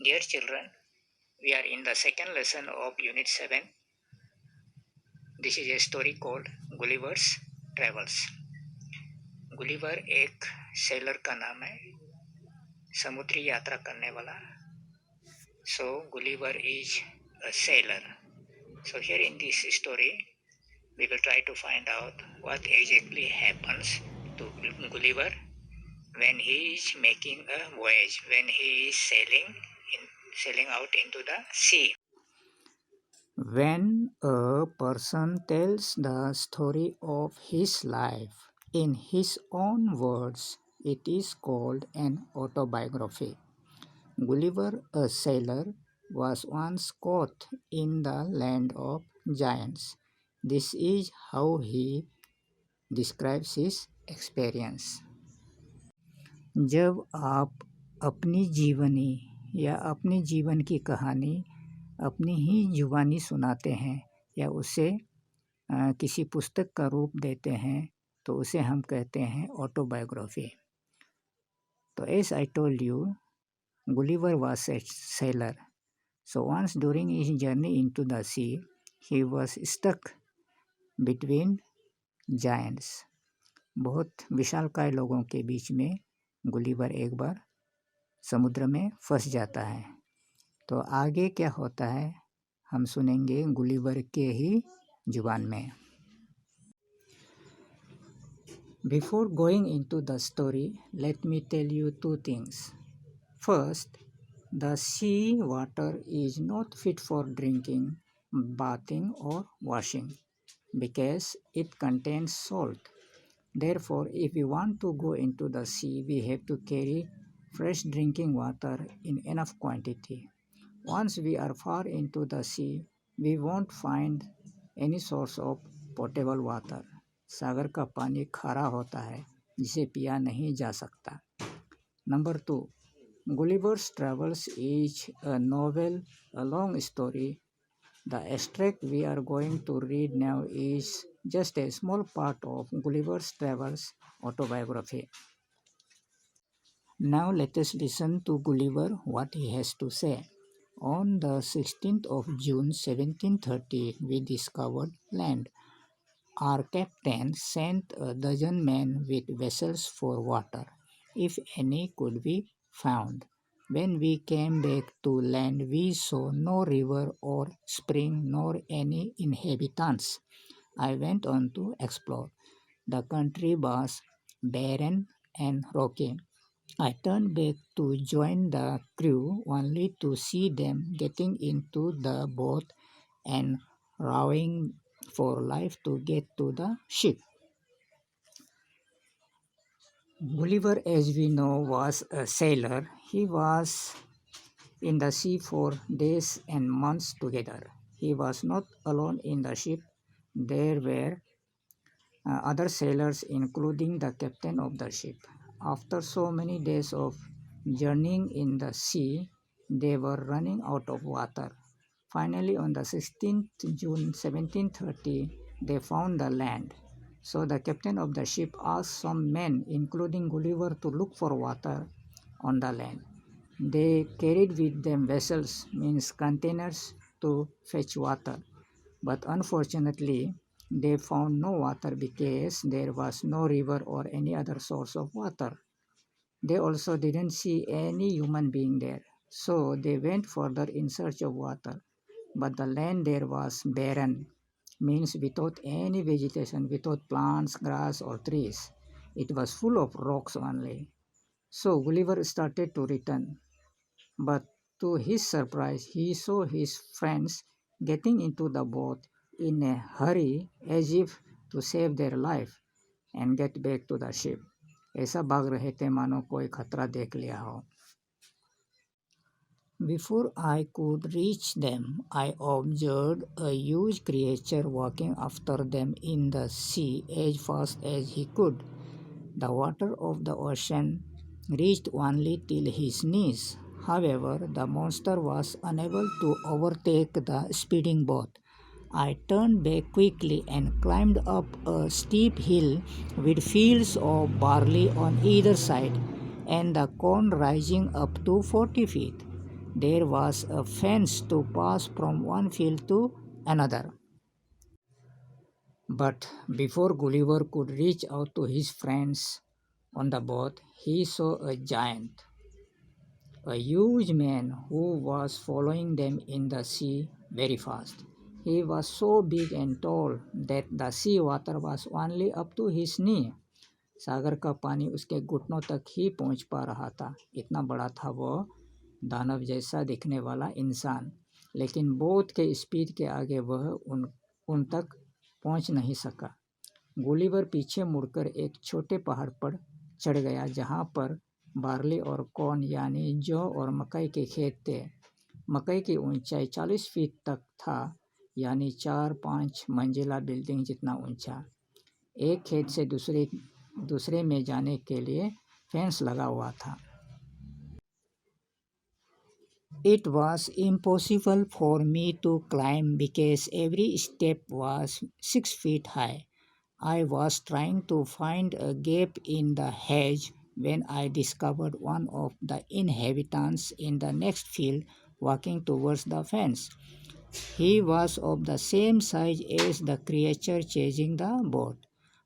Dear children, we are in the second lesson of Unit 7. This is a story called Gulliver's Travels. Gulliver एक seller का नाम है, समुद्री यात्रा करने वाला. So Gulliver is a sailor. So here in this story, we will try to find out what exactly happens to Gulliver when he is making a voyage, when he is sailing out into the sea. When a person tells the story of his life in his own words, it is called an autobiography. Gulliver, a sailor, was once caught in the land of giants. This is how he describes his experience. जब आप अपनी जीवनी या अपने जीवन की कहानी अपनी ही जुबानी सुनाते हैं या उसे किसी पुस्तक का रूप देते हैं तो उसे हम कहते हैं ऑटोबायोग्राफी. तो as I told you, Gulliver was a sailor. So once during his journey into the sea he was stuck between giants. बहुत विशालकाय लोगों के बीच में गुलिवर एक बार समुद्र में फंस जाता है. तो आगे क्या होता है हम सुनेंगे गुलिवर के ही जुबान में. Before going into the story, let me tell you two things. First, the sea water is not fit for drinking, bathing or washing because it contains salt. Therefore, if we want to go into the sea, we have to carry fresh drinking water in enough quantity. Once we are far into the sea, we won't find any source of potable water. सागर का पानी खारा होता है जिसे पिया नहीं जा सकता. Number 2, Gulliver's Travels is a novel, a long story. The extract we are going to read now is just a small part of Gulliver's Travels autobiography. Now let us listen to Gulliver what he has to say. On the 16th of June 1730, we discovered land. Our captain sent a dozen men with vessels for water, if any could be found. When we came back to land, we saw no river or spring nor any inhabitants. I went on to explore. The country was barren and rocky. I turned back to join the crew only to see them getting into the boat and rowing for life to get to the ship. Gulliver, as we know, was a sailor. He was in the sea for days and months together. He was not alone in the ship. There were other sailors, including the captain of the ship. After so many days of journeying in the sea, they were running out of water. Finally, on the 16th June 1730, they found the land. So the captain of the ship asked some men, including Gulliver, to look for water on the land. They carried with them vessels, means containers, to fetch water. But unfortunately, they found no water because there was no river or any other source of water. They also didn't see any human being there. So they went further in search of water. But the land there was barren, means without any vegetation, without plants, grass or trees. It was full of rocks only. So Gulliver started to return. But to his surprise, he saw his friends getting into the boat in a hurry as if to save their life and get back to the ship. ऐसा भाग रहे थे मानो कोई खतरा देख लिया हो. Before I could reach them, I observed a huge creature walking after them in the sea as fast as he could. The water of the ocean reached only till his knees. However, the monster was unable to overtake the speeding boat. I turned back quickly and climbed up a steep hill with fields of barley on either side and the corn rising up to 40 feet. There was a fence to pass from one field to another. But before Gulliver could reach out to his friends on the boat, he saw a giant, a huge man who was following them in the sea very fast. He was so big and tall that the sea water was only up to his knee. सागर का पानी उसके घुटनों तक ही पहुंच पा रहा था। इतना बड़ा था वो दानव जैसा दिखने वाला इंसान, लेकिन बोट के स्पीड के आगे वह उन तक पहुंच नहीं सका। गुलिवर पीछे मुड़कर एक छोटे पहाड़ पर चढ़ गया जहां पर बार्ली और कॉर्न यानी जौ और मकई के खेत थे। मकई की ऊंचाई 40 फीट तक था, यानी 4-5 मंजिला बिल्डिंग जितना ऊंचा। एक खेत से दूसरे में जाने के लिए फेंस लगा हुआ था। It was impossible for me to climb because every step was 6 feet high. I was trying to find a gap in the hedge when I discovered one of the inhabitants in the next field walking towards the fence. He was of the same size as the creature chasing the boat.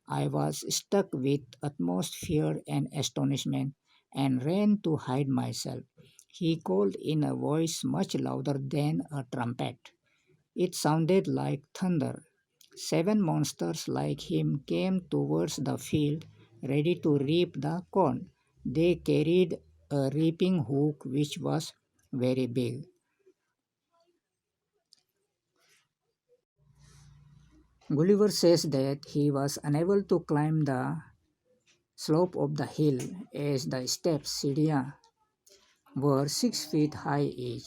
I was struck with utmost fear and astonishment and ran to hide myself. He called in a voice much louder than a trumpet. It sounded like thunder. 7 monsters like him came towards the field, ready to reap the corn. They carried a reaping hook which was very big. Gulliver says that he was unable to climb the slope of the hill as the steps (सीढ़ियाँ) were 6 feet high each.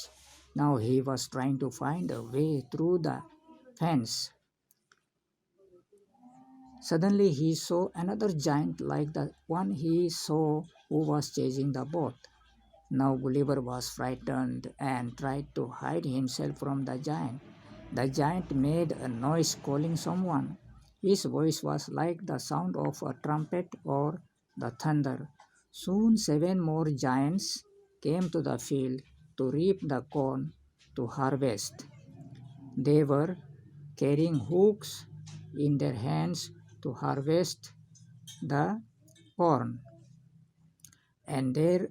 Now he was trying to find a way through the fence. Suddenly he saw another giant like the one he saw who was chasing the boat. Now Gulliver was frightened and tried to hide himself from the giant. The giant made a noise calling someone. His voice was like the sound of a trumpet or the thunder. Soon 7 more giants came to the field to reap the corn to harvest. They were carrying hooks in their hands to harvest the corn, and their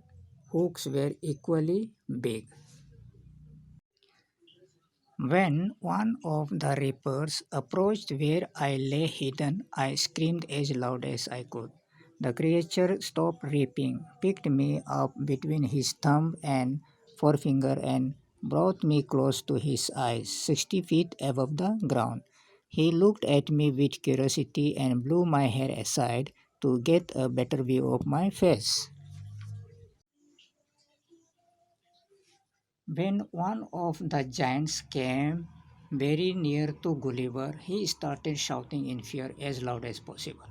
hooks were equally big. When one of the reapers approached where I lay hidden, I screamed as loud as I could. The creature stopped reaping, picked me up between his thumb and forefinger, and brought me close to his eyes, 60 feet above the ground. He looked at me with curiosity and blew my hair aside to get a better view of my face. When one of the giants came very near to Gulliver, he started shouting in fear as loud as possible.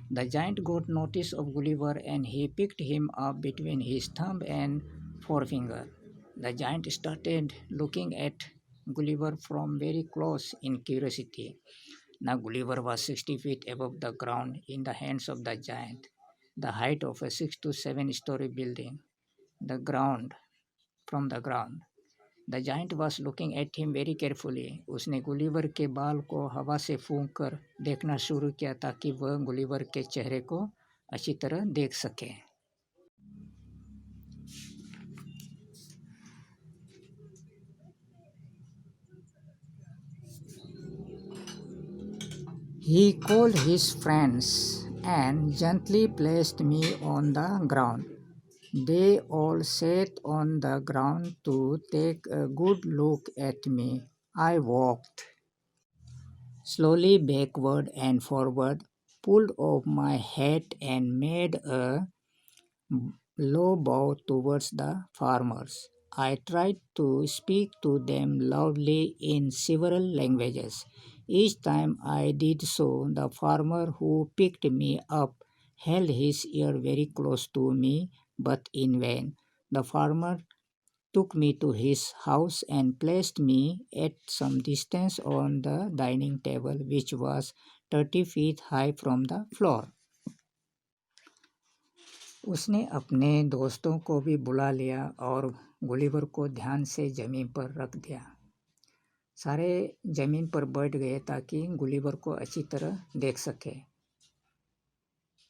The giant got notice of Gulliver and he picked him up between his thumb and forefinger. The giant started looking at Gulliver from very close in curiosity. Now Gulliver was 60 feet above the ground in the hands of the giant, the height of a 6 to 7 story building. The ground from the ground. The giant was looking at him very carefully. उसने Gulliver के बाल को हवा से फूंक कर देखना शुरू किया ताकि वह गुलिवर के चेहरे को अच्छी तरह देख सके. He called his friends and gently placed me on the ground. They all sat on the ground to take a good look at me. I walked slowly backward and forward, pulled off my hat and made a low bow towards the farmers. I tried to speak to them loudly in several languages. Each time I did so, the farmer who picked me up held his ear very close to me, but in vain. The farmer took me to his house and placed me at some distance on the dining table, which was 30 feet high from the floor. उसने अपने दोस्तों को भी बुला लिया और Gulliver को ध्यान से जमीन पर रख दिया। सारे जमीन पर बैठ गए ताकि गुलिवर को अच्छी तरह देख सके।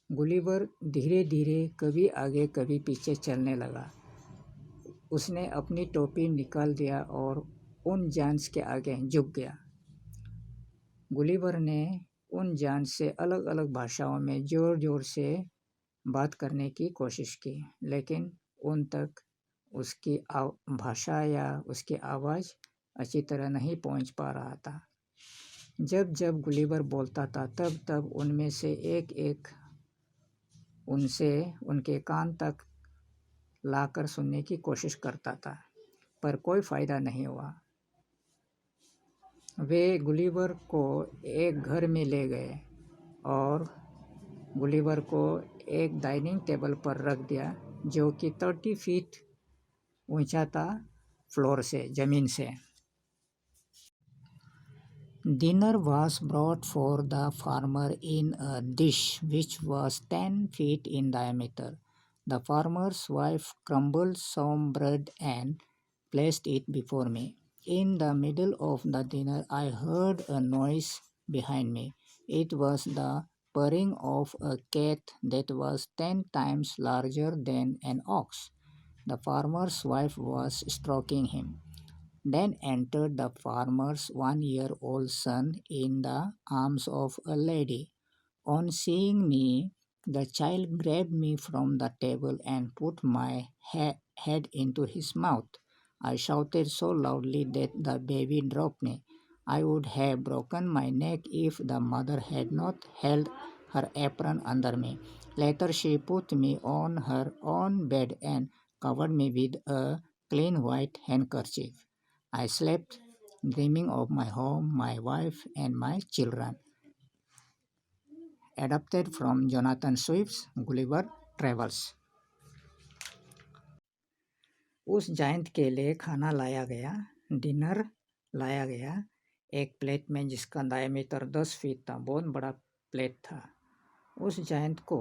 गुलिवर धीरे धीरे कभी आगे कभी पीछे चलने लगा। उसने अपनी टोपी निकाल दिया और उन जांच के आगे झुक गया। गुलिवर ने उन जांच से अलग अलग भाषाओं में जोर जोर से बात करने की कोशिश की, लेकिन उन तक उसकी भाषा या उसकी आवाज़ अच्छी तरह नहीं पहुंच पा रहा था। जब जब गुलिवर बोलता था तब तब उनमें से एक एक उनसे उनके कान तक लाकर सुनने की कोशिश करता था, पर कोई फ़ायदा नहीं हुआ। वे गुलिवर को एक घर में ले गए और गुलिवर को एक डाइनिंग टेबल पर रख दिया, जो कि 30 फीट ऊंचा था फ्लोर से, ज़मीन से। Dinner was brought for the farmer in a dish which was 10 feet in diameter. The farmer's wife crumbled some bread and placed it before me. In the middle of the dinner, I heard a noise behind me. It was the purring of a cat that was 10 times larger than an ox. The farmer's wife was stroking him. Then entered the farmer's 1-year-old son in the arms of a lady. On seeing me, the child grabbed me from the table and put my head into his mouth. I shouted so loudly that the baby dropped me. I would have broken my neck if the mother had not held her apron under me. Later, she put me on her own bed and covered me with a clean white handkerchief. I slept, dreaming of my home, my wife, and my children. Adapted from Jonathan Swift's Gulliver Travels. उस giant के लिए खाना लाया गया, dinner लाया गया, एक plate में जिसका डायमीटर 10 फीट था, बहुत बड़ा प्लेट था। उस जायंट को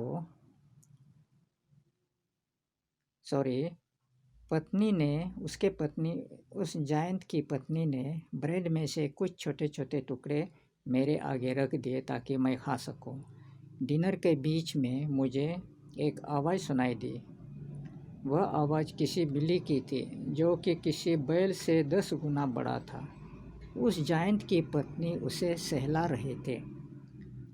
उस जायंट की पत्नी ने ब्रेड में से कुछ छोटे छोटे टुकड़े मेरे आगे रख दिए ताकि मैं खा सकूं। डिनर के बीच में मुझे एक आवाज़ सुनाई दी। वह आवाज़ किसी बिल्ली की थी, जो कि किसी बैल से 10 गुना बड़ा था। उस जायंट की पत्नी उसे सहला रहे थे।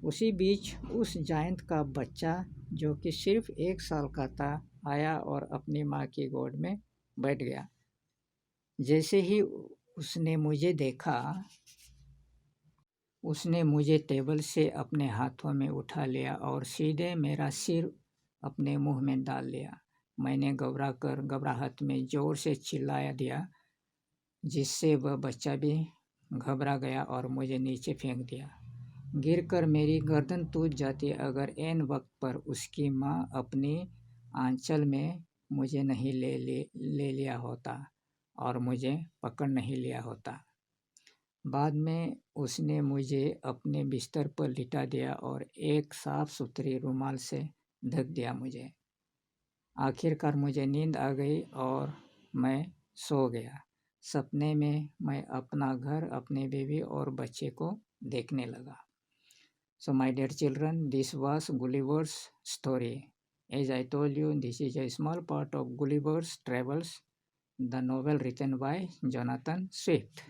उसी बीच उस जायंट का बच्चा, जो कि सिर्फ 1 साल का था, आया और अपनी माँ की गोद में बैठ गया। जैसे ही उसने मुझे देखा, उसने मुझे टेबल से अपने हाथों में उठा लिया और सीधे मेरा सिर अपने मुंह में डाल लिया। मैंने घबराहट में ज़ोर से चिल्ला दिया, जिससे वह बच्चा भी घबरा गया और मुझे नीचे फेंक दिया। गिरकर मेरी गर्दन टूट जाती अगर ऐन वक्त पर उसकी माँ अपनी आंचल में मुझे नहीं ले लिया होता और मुझे पकड़ नहीं लिया होता। बाद में उसने मुझे अपने बिस्तर पर लिटा दिया और एक साफ सुथरी रुमाल से ढक दिया मुझे। आखिरकार मुझे नींद आ गई और मैं सो गया। सपने में मैं अपना घर, अपने बीवी और बच्चे को देखने लगा। So my dear children, this was Gulliver's story. As I told you, this is a small part of Gulliver's Travels, the novel written by Jonathan Swift.